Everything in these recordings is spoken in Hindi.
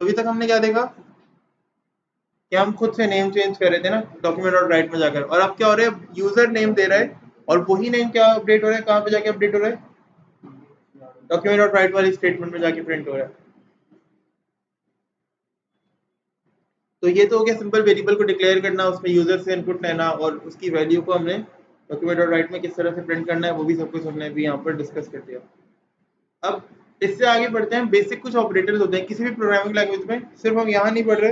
तो अभी तक हमने क्या देखा कि हम खुद से नेम चेंज कर रहे थे ना डॉक्यूमेंट और राइट में जाकर, और अब क्या हो रहा है, यूजर नेम दे रहा है और वही नेम क्या अपडेट हो रहा है, कहाँ पे जाके अपडेट हो रहा है, डॉक्यूमेंट और राइट वाली स्टेटमेंट में जाके प्रिंट हो रहा है। तो ये तो हो गया सिंपल वेरिएबल को डिक्लेयर करना, उसमें यूजर से इनपुट लेना और उसकी वैल्यू को हमने डॉक्यूमेंट और राइट में किस तरह से प्रिंट करना है वो भी सब कुछ हमने भी यहाँ पर डिस्कस कर दिया। अब इससे आगे बढ़ते हैं, बेसिक कुछ ऑपरेटर्स होते हैं किसी भी प्रोग्रामिंग लैंग्वेज में, सिर्फ हम यहाँ नहीं पढ़ रहे,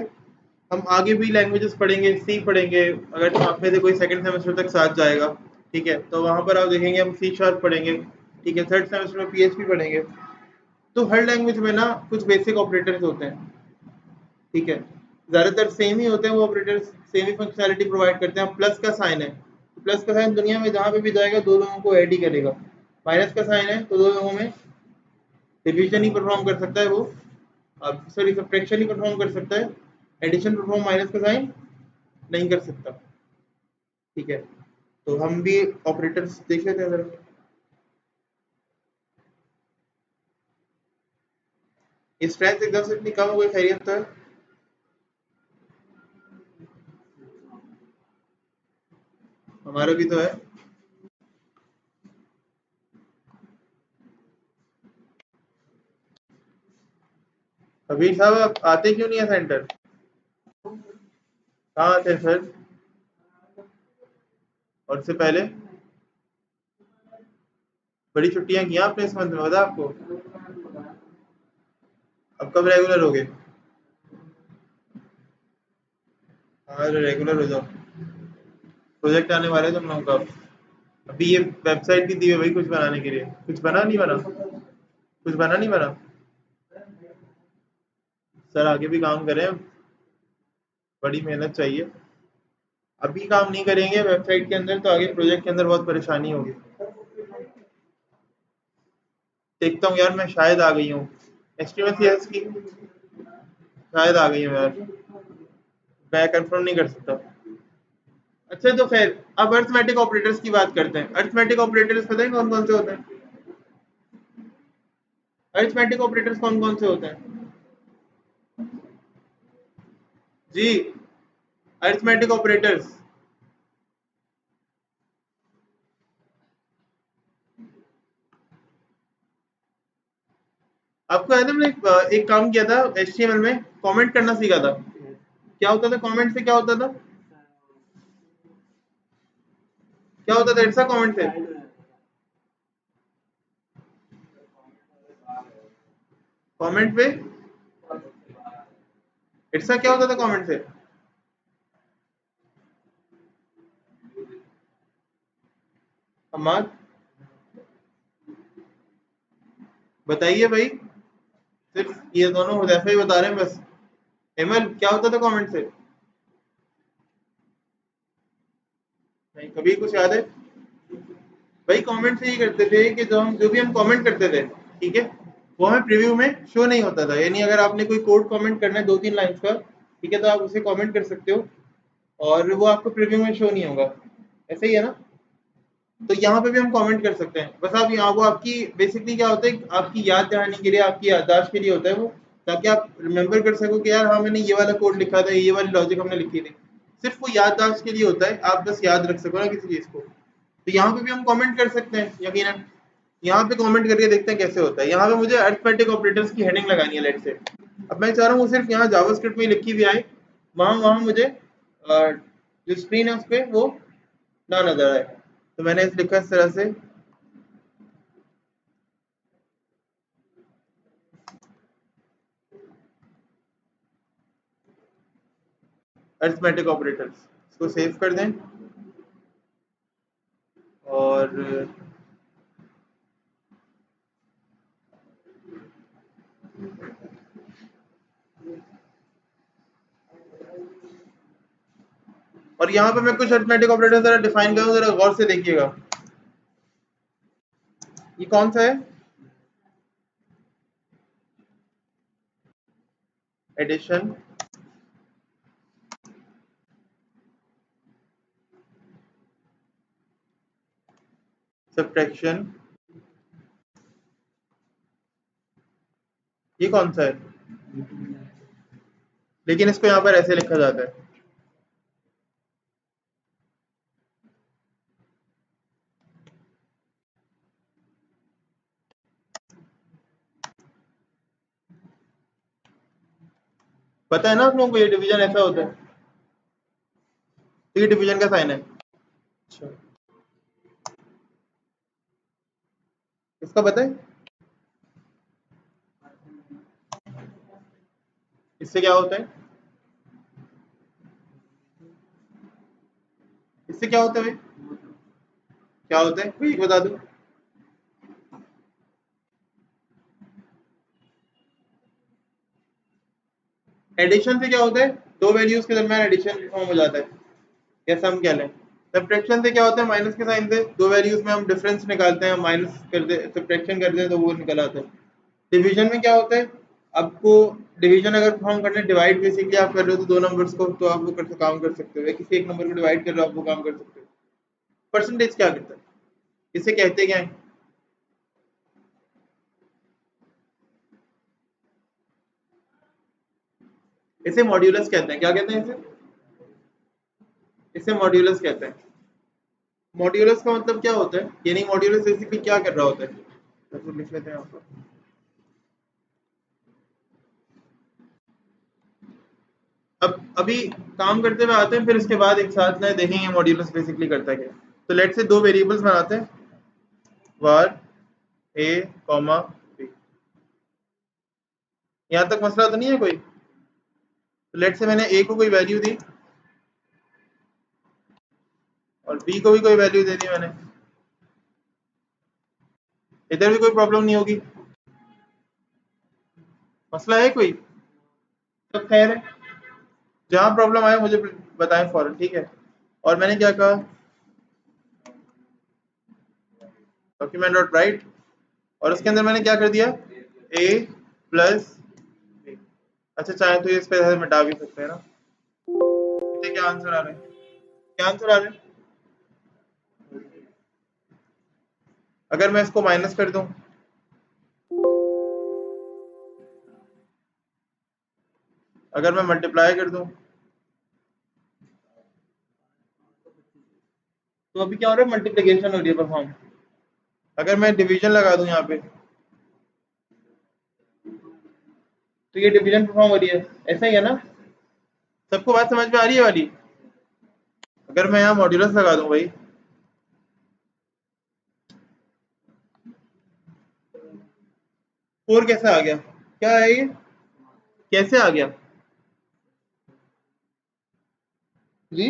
हम आगे भी लैंग्वेजेस पढ़ेंगे, सी पढ़ेंगे, अगर आप में से कोई सेकंड सेमेस्टर तक साथ जाएगा, ठीक है, तो वहाँ पर आप देखेंगे हम सी शार्प पढ़ेंगे, ठीक है, थर्ड सेमेस्टर में पीएचपी पढ़ेंगे। तो हर लैंग्वेज में ना कुछ बेसिक ऑपरेटर्स होते हैं, ठीक है, ज़्यादातर सेम ही होते हैं वो ऑपरेटर्स, सेम ही फंक्शनैलिटी प्रोवाइड करते हैं। प्लस का साइन है, प्लस का साइन दुनिया में जहाँ पे भी जाएगा दो लोगों को ऐड ही करेगा। माइनस का साइन है तो दो लोगों में डिवीजन ही परफॉर्म कर सकता है वो, अब सॉरी सब्ट्रैक्शन ही परफॉर्म कर सकता है, एडिशन परफॉर्म माइनस का साइन नहीं कर सकता, ठीक है। तो हम भी ऑपरेटर्स देख लेते हैं जरा। ये स्ट्रेंथ एकदम से इतनी कम हो गई, खैरियत तो है? हमारा भी तो है। कबीर साहब आप आते क्यों नहीं है सेंटर? कहाँ आते हैं सर? और इससे पहले बड़ी छुट्टियां की आपने इस मंथ में, पता आपको? अब कब रेगुलर हो गए? हाँ रेगुलर हो जाओ, प्रोजेक्ट आने वाले हैं तुम लोगों का। अभी ये वेबसाइट भी दी है भाई कुछ बनाने के लिए, कुछ बना नहीं बना, कुछ बना नहीं बना। सर आगे भी काम करें, बड़ी मेहनत चाहिए। अभी काम नहीं करेंगे वेबसाइट के अंदर तो आगे प्रोजेक्ट के अंदर बहुत परेशानी होगी। देखता हूँ यार, मैं शायद आ गई हूँ HTML की, शायद आ गई हूँ यार, मैं कंफर्म नहीं कर सकता। अच्छा तो खैर, अब अर्थमेटिक ऑपरेटर्स की बात करते हैं। अर्थमेटिक ऑपरेटर्स पता है कौन कौन से होते हैं? अर्थमेटिक ऑपरेटर्स कौन कौन से होते हैं जी? अर्थमेटिक ऑपरेटर्स, आपको याद है हमने एक काम किया था HTML में, कमेंट करना सीखा था। क्या होता था कमेंट से, क्या होता था, क्या होता था ऐसा कमेंट से? कमेंट पे ऐसा क्या होता था कमेंट से? अम्मा बताइए भाई, सिर्फ ये दोनों हुदैफा ही बता रहे हैं बस। एमएल क्या होता था कमेंट से? नहीं कभी कुछ याद है? भाई कमेंट से ये करते थे कि जो भी हम कमेंट करते थे, ठीक है, वो हमें प्रीव्यू में शो नहीं होता था। यानी अगर आपने कोई कोड कमेंट करना है 2-3 लाइंस का, ठीक है, तो आप उसे कमेंट कर सकते हो और वो आपको प्रीव्यू में शो नहीं होगा, ऐसे ही है ना? तो यहाँ पे भी हम कमेंट कर सकते हैं, बस आप यहाँ वो आपकी बेसिकली क्या होता है, आपकी याद दहानी के लिए, आपकी याददाश्त के लिए होता है वो, ताकि आप रिमेम्बर कर सको कि यार हाँ मैंने ये वाला कोड लिखा था, ये वाली लॉजिक हमने लिखी थी। सिर्फ वो याददाश्त के लिए होता है, आप बस याद रख सको ना किसी चीज को। तो यहाँ पे भी हम कमेंट कर सकते हैं यकीनन। यहाँ पे कमेंट करके देखते हैं कैसे होता है। यहाँ पे मुझे अरिथमेटिक ऑपरेटर्स की हेडिंग लगानी है लेट से। अब मैं चाह रहा हूँ वो सिर्फ यहाँ जावास्क्रिप्ट में ही लिखी हुई आए, वहां वहां मुझे जो स्क्रीन है उस पर वो ना नजर आए। तो मैंने इस लिखा इस तरह से, अरिथमेटिक ऑपरेटर्स, इसको सेव कर दें और यहाँ पे मैं कुछ अरिथमेटिक ऑपरेटर जरा डिफाइन करूँ, जरा गौर से देखिएगा। ये कौन सा है? एडिशन, सब्ट्रैक्शन, ये कौन सा है? लेकिन इसको यहाँ पर ऐसे लिखा जाता है। पता है ना आप लोगों को ये डिवीजन ऐसा होता है, तो ये डिवीजन का साइन है। अच्छा, इसका पता है, इससे क्या होता है, इससे क्या होता है भाई, क्या होता है भाई बता दो। एडिशन से क्या होता है, दो वैल्यूज के दरमियान एडिशन फॉर्म हो जाता है, या सम कह लें। सब्ट्रैक्शन से क्या होता है, माइनस के साइन से दो वैल्यूज में हम डिफरेंस निकालते हैं, माइनस कर दे सब्ट्रैक्शन कर दें तो वो निकल आता है। डिवीजन में क्या होता है, आपको डिवीजन अगर फॉर्म करना है, डिवाइड बेसिकली आप कर रहे हो तो दो नंबर्स को, तो आप वो कर काम कर सकते हो, या किसी एक नंबर को डिवाइड कर रहे हो आप वो काम कर सकते हो। परसेंटेज क्या करता है, इसे कहते क्या है, इसे मॉड्यूलस कहते हैं। क्या कहते हैं इसे, इसे मॉड्यूलस कहते हैं। मॉड्यूलस का मतलब क्या होता है, यानी मॉड्यूलस बेसिकली क्या कर रहा होता है, तो लिख लेते हैं आपको। अब अभी काम करते हुए आते हैं, फिर उसके बाद एक साथ में देखेंगे मॉड्यूलस बेसिकली करता क्या है। तो लेट से दो वेरिएबल्स बनाते हैं, var a कॉमा b। यहाँ तक मसला तो नहीं है कोई। तो लेट से मैंने a को कोई वैल्यू दी और b को भी कोई वैल्यू दे दी मैंने, इधर भी कोई प्रॉब्लम नहीं होगी, मसला है कोई, सब खैर है। जहां प्रॉब्लम आए मुझे बताएं फौरन, ठीक है। और मैंने क्या कहा, डॉक्यूमेंट डॉट राइट, और उसके अंदर मैंने क्या कर दिया, a प्लस b। अच्छा चाहे तो ये इस पे मिटा भी सकते हैं ना। इससे क्या आंसर आ रहे हैं, क्या आंसर आ रहे हैं, अगर मैं इसको माइनस कर दूं, अगर मैं मल्टीप्लाई कर दूं, तो अभी क्या हो रहा है, मल्टीप्लिकेशन हो रही है परफॉर्म। अगर मैं डिवीजन लगा दूं यहाँ पे, तो ये डिवीजन परफॉर्म हो रही है, ऐसा ही है ना। सबको बात समझ में आ रही है वाली। अगर मैं यहाँ मॉड्यूलस लगा दूं भाई, फोर कैसे आ गया, क्या है ये, कैसे आ गया जी,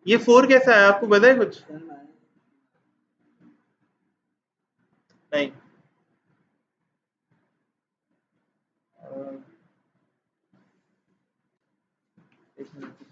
ये फोर कैसे आया, आपको पता है कुछ, नहीं। एक मिनट।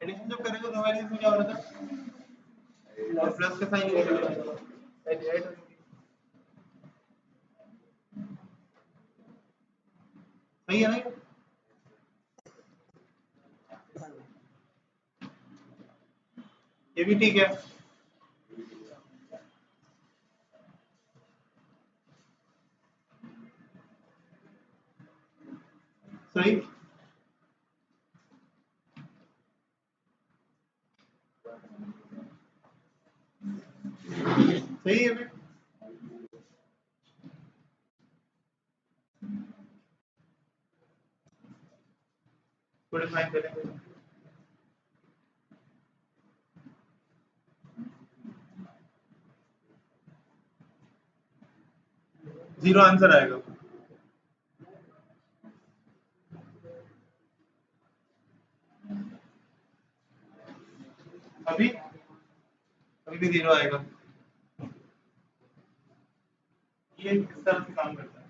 एडिशन जब करेंगे तो हमारे इसमें क्या हो रहा था, प्लस का साइन हो रहा था, सही है ना ये भी ठीक है। सही है भाई। तो डिफाइन करेंगे, जीरो आंसर आएगा। अभी अभी भी जीरो आएगा। ये किस तरह से काम करता है?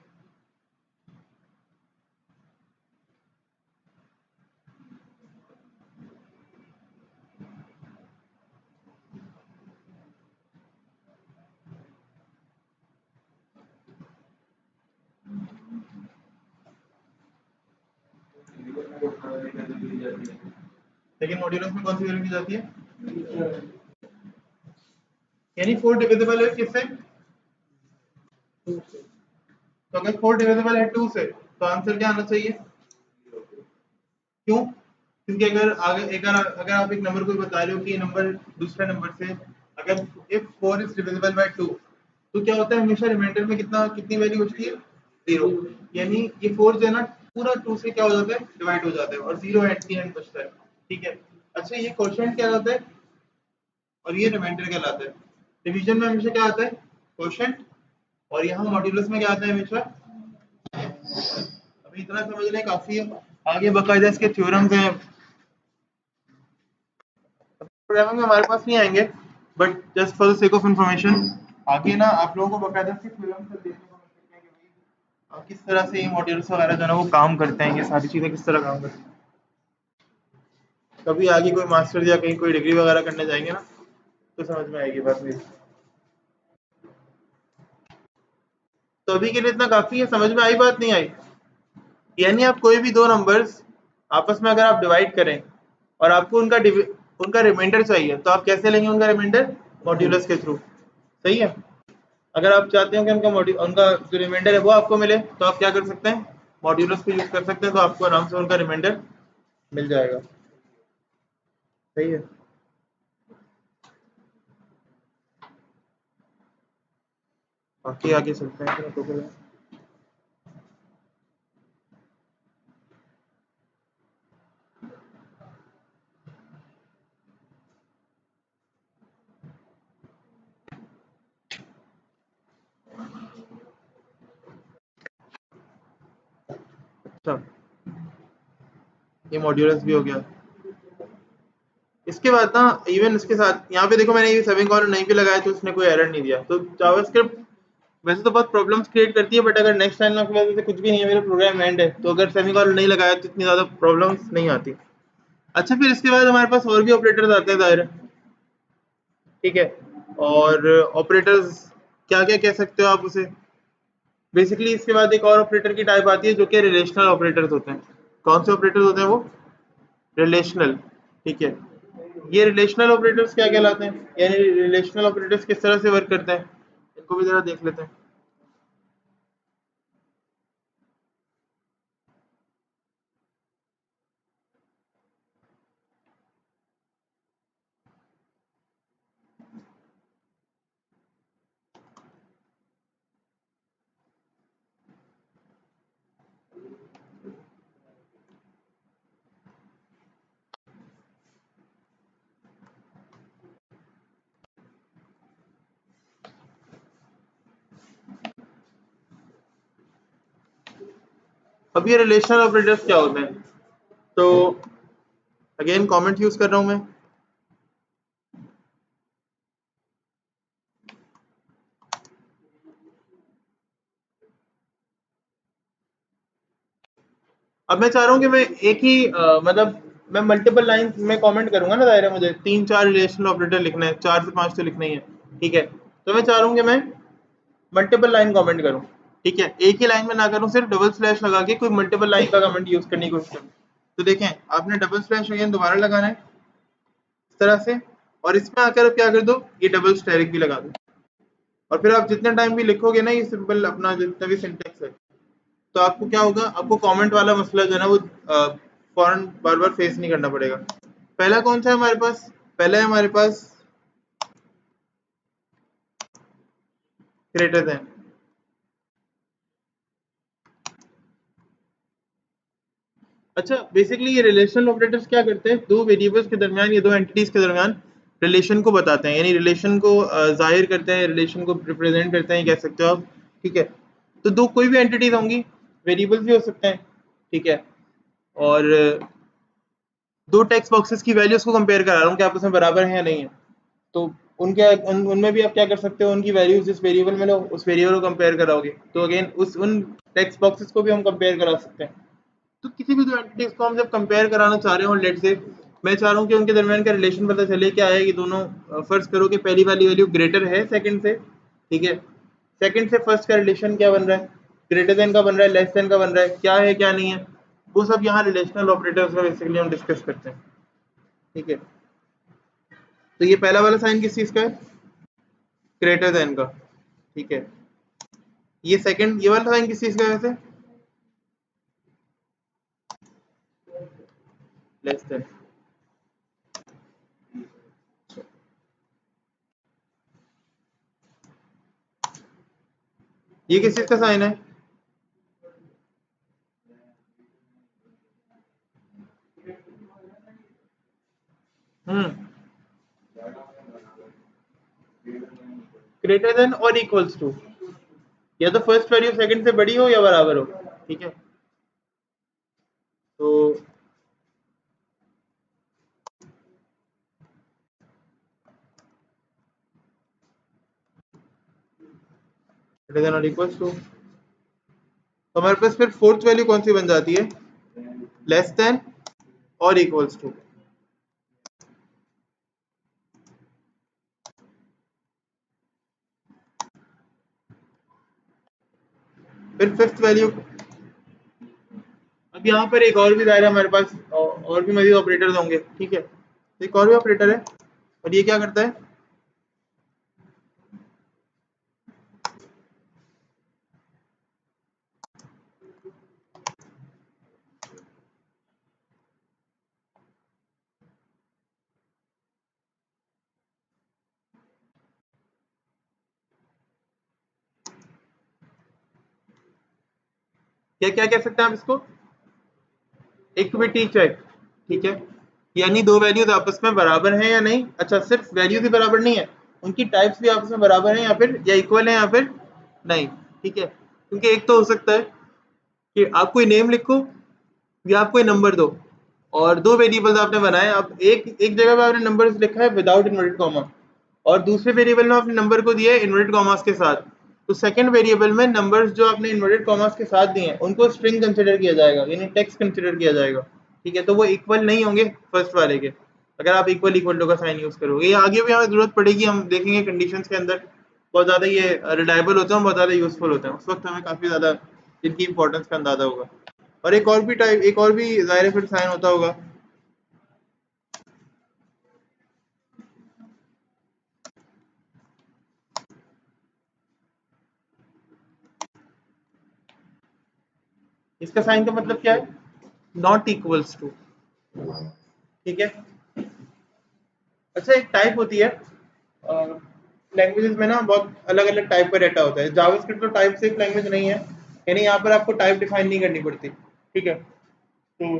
लेकिन मॉड्यूलस में कौन सी वैल्यू दी जाती है? यानी 4 डिविजिबल है किससे? 2 से। तो अगर 4 डिविजिबल है 2 से तो आंसर क्या आना चाहिए? क्यों? क्योंकि अगर आप एक नंबर को बता रहे हो कि ये नंबर दूसरे नंबर से, अगर इफ 4 इज डिविजिबल बाय 2 तो क्या होता है, हमेशा रिमाइंडर में कितनी वैल्यू बचती है? 0। यानी ये 4 जो है ना पूरा 2 से क्या हो जाता है, डिवाइड हो जाता है और 0 एट द एंड बचता है। ठीक है। अच्छा, ये क्वोशिएंट क्या होता है और ये रिमाइंडर कहलाता है। डिवीजन में हमेशा क्या आता है? क्वोशिएंट। और यहाँ मॉड्यूलस में क्या आता है हमेशा? अभी इतना समझ लें काफी है। आगे बाकायदा इसके थ्योरम्स हैं, प्रोग्रामिंग में हमारे पास नहीं आएंगे, but just for the sake of information आगे ना आप लोगों को बाकायदा इसके थ्योरम्स से देखने को मिल सकते हैं कि भाई किस तरह से ये मॉड्यूल्स वगैरह जो है ना वो काम करते हैं, ये सारी चीजें किस तरह काम करती हैं। कभी आगे कोई मास्टर या कहीं कोई डिग्री वगैरह करने जाएंगे ना तो समझ में आएगी बात मेरी। तो अभी के लिए इतना काफी है, समझ में आई बात नहीं आई? यानी आप कोई भी दो नंबर्स आपस में अगर आप डिवाइड करें और आपको उनका रिमाइंडर चाहिए तो आप कैसे लेंगे उनका रिमाइंडर? मॉड्यूलस के थ्रू। सही है। अगर आप चाहते हो कि उनका जो रिमाइंडर है वो आपको मिले तो आप क्या कर सकते हैं? मॉड्यूलस को यूज कर सकते हैं, तो आपको आराम से उनका रिमाइंडर मिल जाएगा। सही है। बाकी आगे चलते हैं फिर। अच्छा, ये मॉड्यूलस भी हो गया। इसके बाद ना इवन इसके साथ यहाँ पे देखो मैंने ये सेमीकोलन नहीं भी लगाया तो उसने कोई एरर नहीं दिया। तो जावास्क्रिप्ट वैसे तो बहुत प्रॉब्लम्स क्रिएट करती है, बट अगर नेक्स्ट टाइम आपके पास ऐसे कुछ भी नहीं है, मेरा प्रोग्राम एंड है, तो अगर सेमीकोलन नहीं लगाया तो इतनी ज़्यादा प्रॉब्लम्स नहीं आती। अच्छा, फिर इसके बाद हमारे पास और भी ऑपरेटर्स आते हैं ज़ाहिर है। ठीक है। और ऑपरेटर्स क्या क्या कह सकते हो आप उसे? बेसिकली इसके बाद एक और ऑपरेटर की टाइप आती है जो कि रिलेशनल ऑपरेटर्स होते हैं। कौन से ऑपरेटर्स होते हैं वो? रिलेशनल। ठीक है। ये रिलेशनल ऑपरेटर्स क्या कहलाते हैं, यानी रिलेशनल ऑपरेटर्स किस तरह से वर्क करते हैं, इनको भी जरा देख लेते हैं। अब ये रिलेशनल ऑपरेटर्स क्या होते हैं? तो अगेन कमेंट यूज कर रहा हूं मैं। अब मैं चाह रहा हूँ कि मैं एक ही मतलब मैं मल्टीपल लाइन में कमेंट करूंगा ना, दायरा मुझे 3-4 रिलेशनल ऑपरेटर लिखना है, 4 से 5 तो लिखना ही है। ठीक है। तो मैं चाह रहा हूँ कि मैं मल्टीपल लाइन कमेंट करूँ। ठीक है, एक ही लाइन में ना करूँ, सिर्फ डबल स्लैश लगा के कोई मल्टीपल लाइन का कमेंट यूज करने की कोशिश करूँ। तो देखें, आपने डबल स्लैश अगेन दोबारा लगाना है इस तरह से, और इसमें आकर क्या कर दो, ये डबल स्टेरिक भी लगा दो। और फिर आप जितने टाइम भी लिखोगे ना ये सिंपल अपना जितना भी सिंटेक्स है, तो आपको क्या होगा, आपको कमेंट वाला मसला जो है ना वो फौरन बार बार फेस नहीं करना पड़ेगा। पहला कौन सा है हमारे पास? पहला है हमारे पास ग्रेटर देन। अच्छा, बेसिकली ये रिलेशनल ऑपरेटर्स क्या करते हैं, दो वेरिएबल्स के दरमियान या दो एंटिटीज के दरमियान रिलेशन को बताते हैं, यानी रिलेशन को जाहिर करते हैं, रिलेशन को रिप्रेजेंट करते हैं, कह सकते हो आप। ठीक है, तो दो कोई भी एंटिटीज होंगी, वेरिएबल्स भी हो सकते हैं। ठीक है, और दो टेक्स्ट बॉक्सेस की वैल्यूज को कंपेयर करा रहा हूँ कि आपस में बराबर हैं या नहीं है, तो उनमें भी आप क्या कर सकते हो, उनकी वैल्यूज जिस वेरिएबल में लो उस वेरिएबल को कंपेयर कराओगे, तो अगेन उन टेक्स्ट बॉक्सेस को भी हम कंपेयर करा सकते हैं। तो किसी भी दो एंटिटीज को हम जब कंपेयर कराना चाह रहे हो, लेट से मैं चाह रहा हूँ कि उनके दरमियान का रिलेशन पता चले क्या है, कि दोनों फर्स्ट करो कि पहली वाली वैल्यू ग्रेटर है सेकंड से। ठीक है, सेकंड से फर्स्ट का रिलेशन क्या बन रहा है, ग्रेटर देन का बन रहा है, लेस देन का बन रहा है, क्या है क्या नहीं है, वो सब यहाँ रिलेशनल ऑपरेटर्स में बेसिकली हम डिस्कस करते हैं। ठीक है, तो ये पहला वाला साइन किस चीज का है, ग्रेटर देन का। ठीक है, ये सेकंड, ये वाला साइन किस चीज का है वैसे, लेस देन। ये किस चीज का साइन है, ग्रेटर देन और इक्वल्स टू, या तो फर्स्ट वैल्यू सेकंड से बड़ी हो या बराबर हो। ठीक है, तो ग्रेटर देन और इक्वल्स टू, तो हमारे पास फिर फोर्थ वैल्यू कौन सी बन जाती है, लेस देन और इक्वल्स टू। फिर फिफ्थ वैल्यू, अब यहाँ पर एक और भी दायरा हमारे पास, और भी मजीद ऑपरेटर्स होंगे। ठीक है, तो एक और भी ऑपरेटर है, और ये क्या करता है, क्या क्या कह सकते हैं आप इसको, इक्विटी चेक। ठीक है, यानी दो वैल्यूज आपस में बराबर हैं या नहीं। अच्छा, सिर्फ वैल्यूज ही बराबर नहीं है, उनकी टाइप्स भी आपस में बराबर हैं या फिर या इक्वल हैं या फिर नहीं। ठीक है, क्योंकि एक तो हो सकता है कि आप कोई नेम लिखो या आप कोई नंबर दो, और दो वेरिएबल्स आपने बनाए, अब एक एक जगह पे आपने नंबर लिखा है विदाउट इन्वर्टेड कॉमा, और दूसरे वेरिएबल में आपने नंबर को दिया है इन्वर्टेड कॉमास के साथ, तो सेकंड वेरिएबल में नंबर्स जो आपने इन्वर्टेड कॉमास के साथ दिए हैं उनको स्ट्रिंग कंसिडर किया जाएगा, यानी टेक्स्ट कंसिडर किया जाएगा। ठीक है, तो वो इक्वल नहीं होंगे फर्स्ट वाले के, अगर आप इक्वल इक्वल टू का साइन यूज करोगे। ये आगे भी हमें जरूरत पड़ेगी, हम देखेंगे कंडीशंस के अंदर बहुत ज़्यादा ये रिलायबल होते हैं, बहुत ज़्यादा यूजफुल होते हैं, उस वक्त हमें काफ़ी ज़्यादा इनकी इंपॉर्टेंस का अंदाजा होगा। और एक और भी टाइप, एक और भी ज़ाहिर है फिर साइन होता होगा, इसका साइन का मतलब क्या है, नॉट इक्वल्स टू। ठीक है, अच्छा एक टाइप होती है, लैंग्वेजेस में ना बहुत अलग अलग टाइप का डाटा होता है, जावास्क्रिप्ट तो टाइप सेफ लैंग्वेज नहीं है, यानी यहाँ पर आपको टाइप डिफाइन नहीं करनी पड़ती। ठीक है, तो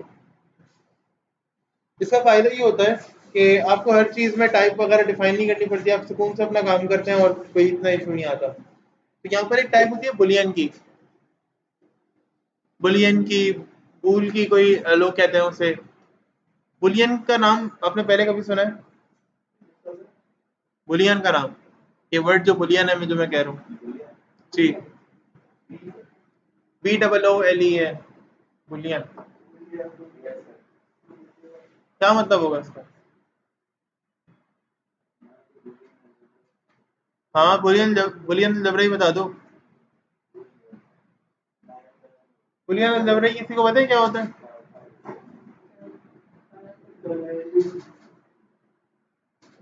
इसका फायदा ये होता है कि आपको हर चीज में टाइप वगैरह डिफाइन नहीं करनी पड़ती, आप सुकून से अपना काम करते हैं और कोई इतना इशू नहीं आता। तो यहाँ पर एक टाइप होती है बुलियन की, बुलियन की, बूल की, कोई लोग कहते हैं उसे। बुलियन का नाम आपने पहले कभी सुना है, बुलियन का नाम, ये वर्ड जो बुलियन है, मैं जो मैं कह रहा हूँ जी, BOOLE है, बुलियन। क्या मतलब होगा इसका, हाँ बुलियन, बुलियन अलजेब्रा ही बता दो, बुलियन अलजेब्रा किसी को पता है क्या होता है,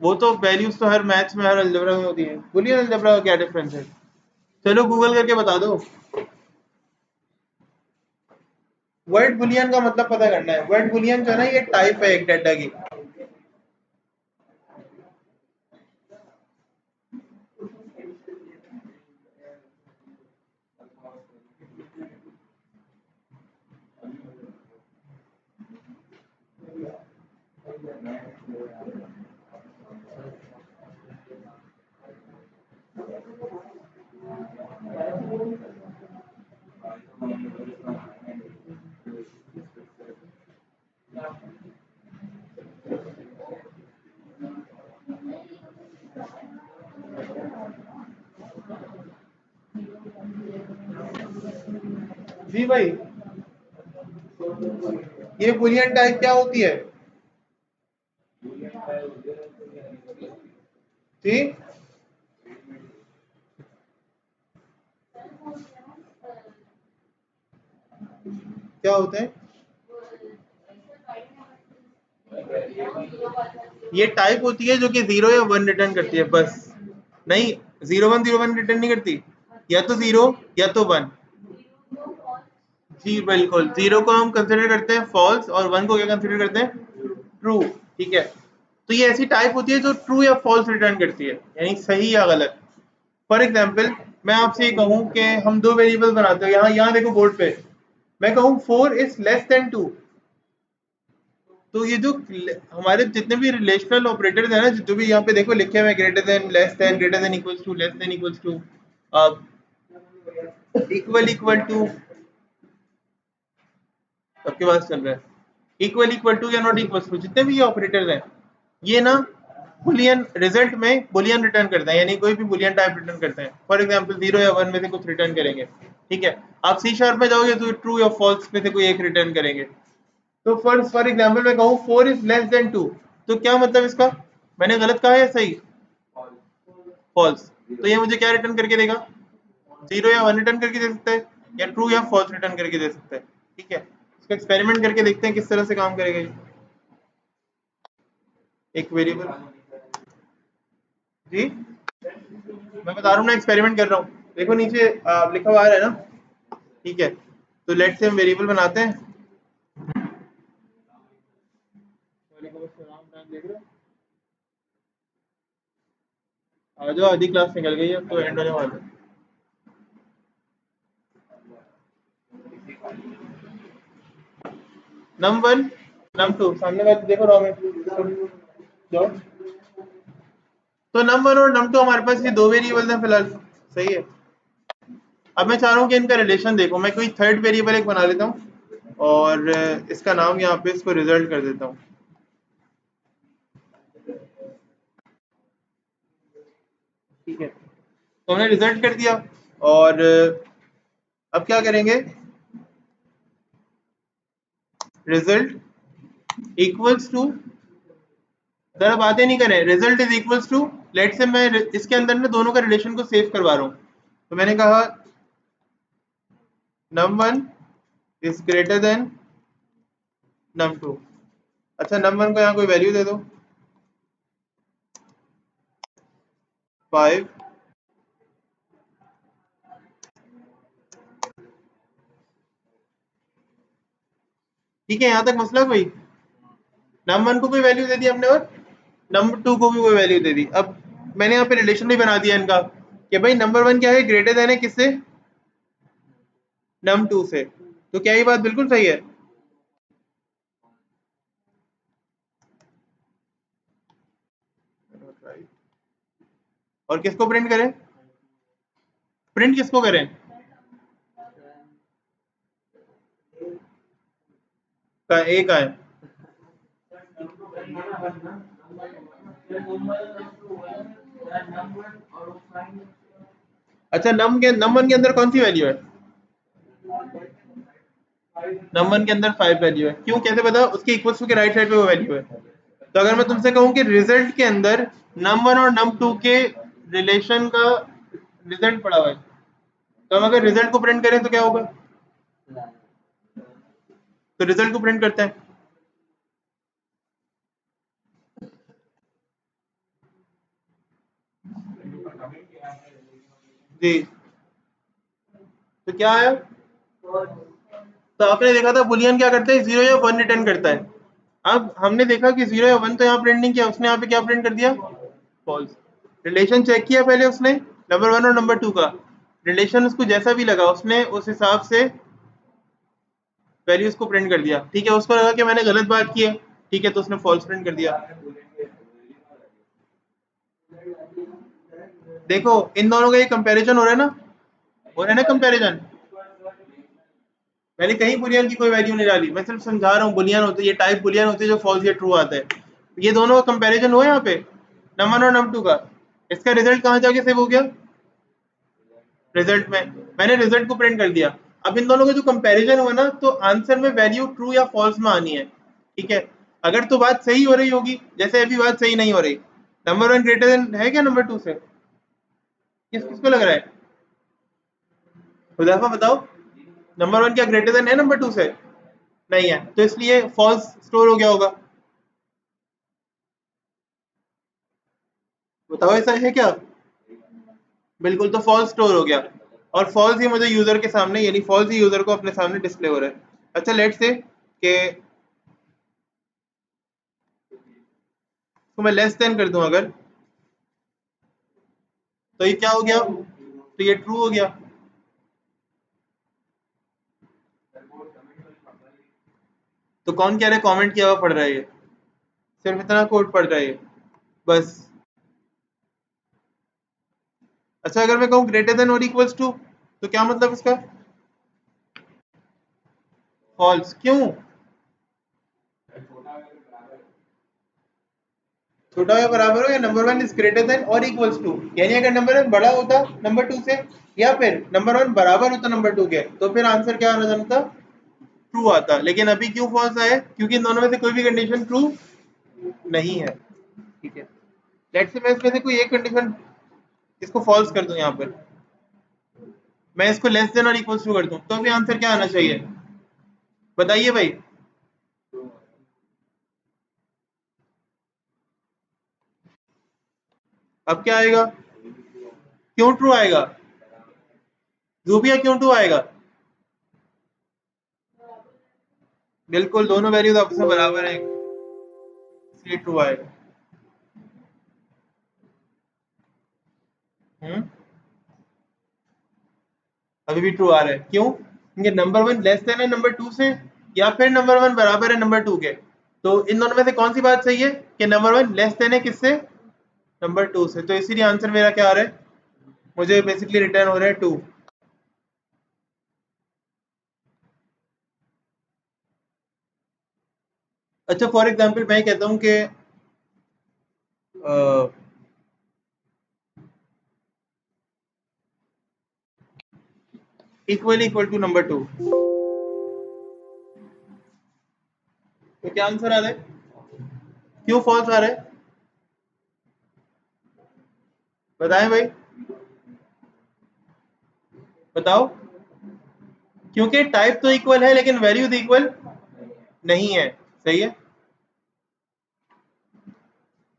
वो तो वैल्यूज तो हर मैथ्स में हर अलजेब्रा में होती है, बुलियन अलजेब्रा का क्या डिफरेंस है, चलो गूगल करके बता दो। वर्ड बुलियन का मतलब पता करना है, वर्ड बुलियन जो है ना, ये टाइप है एक डाटा की। जी भाई, ये बुलियन टाइप क्या होती है? जी, क्या होता है? ये टाइप होती है जो कि 0 या 1 रिटर्न करती है बस। नहीं, 0 1 रिटर्न नहीं करती, या तो 0 या तो 1। जी बिल्कुल, 0 को हम कंसिडर करते हैं फॉल्स और 1 को क्या कंसिडर करते हैं? ट्रू। ठीक है, तो ये ऐसी टाइप होती है जो ट्रू या फॉल्स रिटर्न करती है, यानी सही या गलत। फॉर एग्जाम्पल, मैं आपसे ये कहूँ कि हम दो वेरिएबल बनाते हो, यहाँ यहाँ देखो बोर्ड पे, मैं कहूँ 4 इज लेस देन 2, तो ये जो हमारे जितने भी रिलेशनल ऑपरेटर्स हैं ना, जो भी यहाँ पे देखो लिखे हुए हैं, greater than, less than, greater than equals to, less than equals to, equal to, सबके पास चल रहा है, इक्वल टू या नॉट इक्वल टू, जितने भी ये ऑपरेटर्स हैं, ये ना बुलियन रिजल्ट में बुलियन रिटर्न करते हैं, यानी कोई भी बुलियन टाइप रिटर्न करते हैं। फॉर एग्जांपल 0 या 1 में से कुछ रिटर्न करेंगे। ठीक है, आप सी शार्प में जाओगे तो ट्रू या फॉल्स में से कोई एक रिटर्न करेंगे। तो फॉर एग्जांपल मैं कहूँ 4 इज लेस देन 2, तो क्या मतलब इसका? मैंने गलत कहा या सही? फॉल्स। तो ये मुझे क्या रिटर्न करके देगा? 0 या 1 रिटर्न करके दे सकता है, या ट्रू या फॉल्स रिटर्न करके दे सकता है। ठीक है, इसका एक्सपेरिमेंट करके देखते हैं किस तरह से काम करेगा ये। एक वेरिएबल, जी मैं बता रहा हूँ ना, एक्सपेरिमेंट कर रहा हूँ। देखो नीचे लिखा हुआ आ रहा है ना। ठीक है, तो लेट से हम वेरिएबल बनाते हैं। वालेकुम अस्सलाम, टाइम देख रहे हो? आ जाओ, आधी क्लास निकल गई है, अब तो एंड होने वाला है। num1 num2 सामने वाले देखो रॉ में जाओ। तो num1 और num2 हमारे पास ये दो वेरिएबल्स हैं फिलहाल। सही है, अब मैं चाह रहा हूँ कि इनका रिलेशन देखो। मैं कोई थर्ड वेरिएबल एक बना लेता हूँ और इसका नाम यहाँ पे इसको रिजल्ट कर देता हूँ। ठीक है, तो हमने रिजल्ट कर दिया, और अब क्या करेंगे? रिजल्ट इक्वल्स टू, जरा बातें नहीं करें, result is equals to, let say मैं इसके अंदर ना दोनों का रिलेशन को सेव करवा रहा हूँ। तो मैंने कहा num1 is greater than num2। अच्छा, num1 को यहाँ कोई वैल्यू दे दो, 5। ठीक है, यहाँ तक मसला कोई? num1 को कोई वैल्यू दे दी हमने, और num2 को भी कोई वैल्यू दे दी। अब मैंने यहाँ पे रिलेशन भी बना दिया इनका कि भाई नंबर 1 क्या है? ग्रेटर देन है किससे? num2 से। तो क्या ये बात बिल्कुल सही है? और किसको प्रिंट करें? प्रिंट किसको करें? का ए का है। अच्छा, नम वन के अंदर कौन सी वैल्यू है? नम1 के अंदर 5 वैल्यू है। क्यों, कैसे पता? उसके इक्वल टू के राइट साइड पे वो वैल्यू है। तो अगर मैं तुमसे कहूं कि रिजल्ट के अंदर num1 और num2 के रिलेशन का रिजल्ट पड़ा हुआ है, तो हम अगर रिजल्ट को प्रिंट करें तो क्या होगा? तो रिजल्ट को प्रिंट करते हैं। जी, तो क्या आया? तो आपने देखा था बुलियन क्या करता है? 0 या 1 रिटर्न करता है। अब हमने देखा कि 0 या 1 तो यहाँ प्रिंट नहीं किया उसने, यहाँ पे क्या प्रिंट कर दिया? फॉल्स। रिलेशन चेक किया पहले उसने नंबर 1 और नंबर 2 का, रिलेशन उसको जैसा भी लगा उसने उस हिसाब से वैल्यूज को प्रिंट कर दिया। ठीक है, उसको लगा कि मैंने गलत बात की है, ठीक है, तो उसने फॉल्स प्रिंट कर दिया। देखो इन दोनों का ये कंपैरिजन हो रहा है ना, हो रहा है ना कंपैरिजन। मैंने कहीं बुलियन की कोई वैल्यू नहीं डाली, मैं सिर्फ समझा रहा हूँ बुलियन होते, ये टाइप बुलियन होते हैं जो फॉल्स या ट्रू आता है। ये दोनों का कंपैरिजन हुआ यहाँ पे, नंबर 1 और नंबर 2 का। इसका रिजल्ट कहाँ जाके सेव हो गया, रिजल्ट में। मैंने रिजल्ट को प्रिंट कर दिया। अब इन दोनों का जो कंपैरिजन हुआ ना, तो आंसर में वैल्यू ट्रू या फॉल्स में आनी है। ठीक है, अगर तो बात सही हो रही होगी, जैसे अभी बात सही नहीं हो रही, नंबर 1 ग्रेटर देन है क्या नंबर 2 से, किसको लग रहा है, हुदैफा बताओ। नंबर 1 क्या ग्रेटर देन है नंबर 2 से, नहीं है, तो इसलिए फॉल्स स्टोर हो गया होगा। बताओ ऐसा है क्या, बिल्कुल, तो फॉल्स स्टोर हो गया, और फॉल्स ही मुझे यूजर के सामने, यानी फॉल्स ही यूजर को अपने सामने डिस्प्ले हो रहा है। अच्छा लेट्स से कि तो मैं लेस देन कर दूं अगर, तो ये क्या हो गया, तो ये ट्रू हो गया। तो कौन कह रहा है कमेंट किया हुआ पढ़ रहा है ये, सिर्फ इतना कोड पढ़ रहा है ये बस। अच्छा अगर मैं कहूँ ग्रेटर देन और इक्वल्स टू, तो क्या मतलब इसका, फॉल्स, क्यों, छोटा या बराबर हो, या नंबर 1 इज ग्रेटर देन और इक्वल्स टू, यानी अगर नंबर 1 बड़ा होता नंबर 2 से, या फिर नंबर 1 बराबर होता नंबर 2 के, तो फिर आंसर क्या आना था, ट्रू आता। लेकिन अभी क्यों फॉल्स आया, क्योंकि इन दोनों में से कोई भी कंडीशन ट्रू नहीं है। ठीक है, लेट्स से मैं इसमें से कोई एक कंडीशन इसको फॉल्स कर दूं, यहाँ पर मैं इसको लेस देन और इक्वल्स टू कर दूं, तो भी आंसर क्या आना चाहिए, बताइए भाई। अब क्या आएगा, क्यों ट्रू आएगा, जूबिया क्यों ट्रू आएगा, बिल्कुल दोनों वैल्यूज आपस में बराबर है, इसलिए ट्रू आएगा। अभी भी ट्रू आ रहा है, क्यों, क्योंकि नंबर 1 लेस देन है नंबर 2 से, या फिर नंबर 1 बराबर है नंबर 2 के। तो इन दोनों में से कौन सी बात सही है, कि नंबर 1 लेस देन है किससे, नंबर 2 से, तो इसीलिए आंसर मेरा क्या आ रहा है, मुझे बेसिकली रिटर्न हो रहा है 2। अच्छा फॉर एग्जांपल मैं कहता हूँ कि इक्वल इक्वल टू नंबर 2, तो क्या आंसर आ रहा है, क्यों फॉल्स आ रहा है, बताएं भाई, बताओ। क्योंकि टाइप तो इक्वल है लेकिन वैल्यूज इक्वल नहीं है, सही है।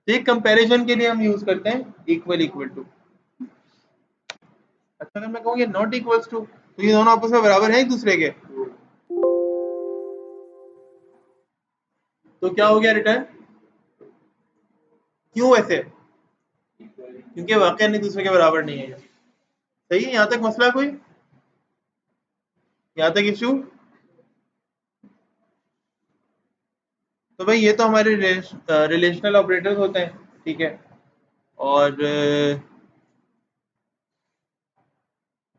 तो एक कंपैरिजन के लिए हम यूज करते हैं इक्वल इक्वल टू। अच्छा अगर मैं कहूँ ये नॉट इक्वल्स टू, तो ये दोनों आपस में बराबर हैं एक दूसरे के, तो क्या हो गया रिटर्न, क्यों ऐसे, क्योंकि वाकई एक दूसरे के बराबर नहीं है। सही है, यहाँ तक मसला कोई, यहाँ तक इशू। तो भाई ये तो हमारे रिलेशनल ऑपरेटर्स होते हैं, ठीक है। और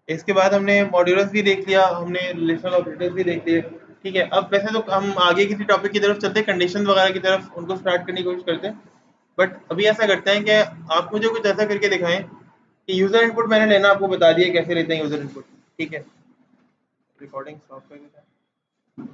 इसके बाद हमने मॉड्यूलस भी देख लिया, हमने रिलेशनल ऑपरेटर्स भी देख लिए। ठीक है, अब वैसे तो हम आगे किसी टॉपिक की तरफ चलते हैं, कंडीशन वगैरह की तरफ, उनको स्टार्ट करने की कोशिश करते हैं। बट अभी ऐसा करते हैं कि आप मुझे कुछ ऐसा करके दिखाएं कि यूजर इनपुट मैंने लेना आपको बता दिया कैसे लेते हैं यूजर इनपुट। ठीक है, रिकॉर्डिंग स्टॉप कर देते हैं।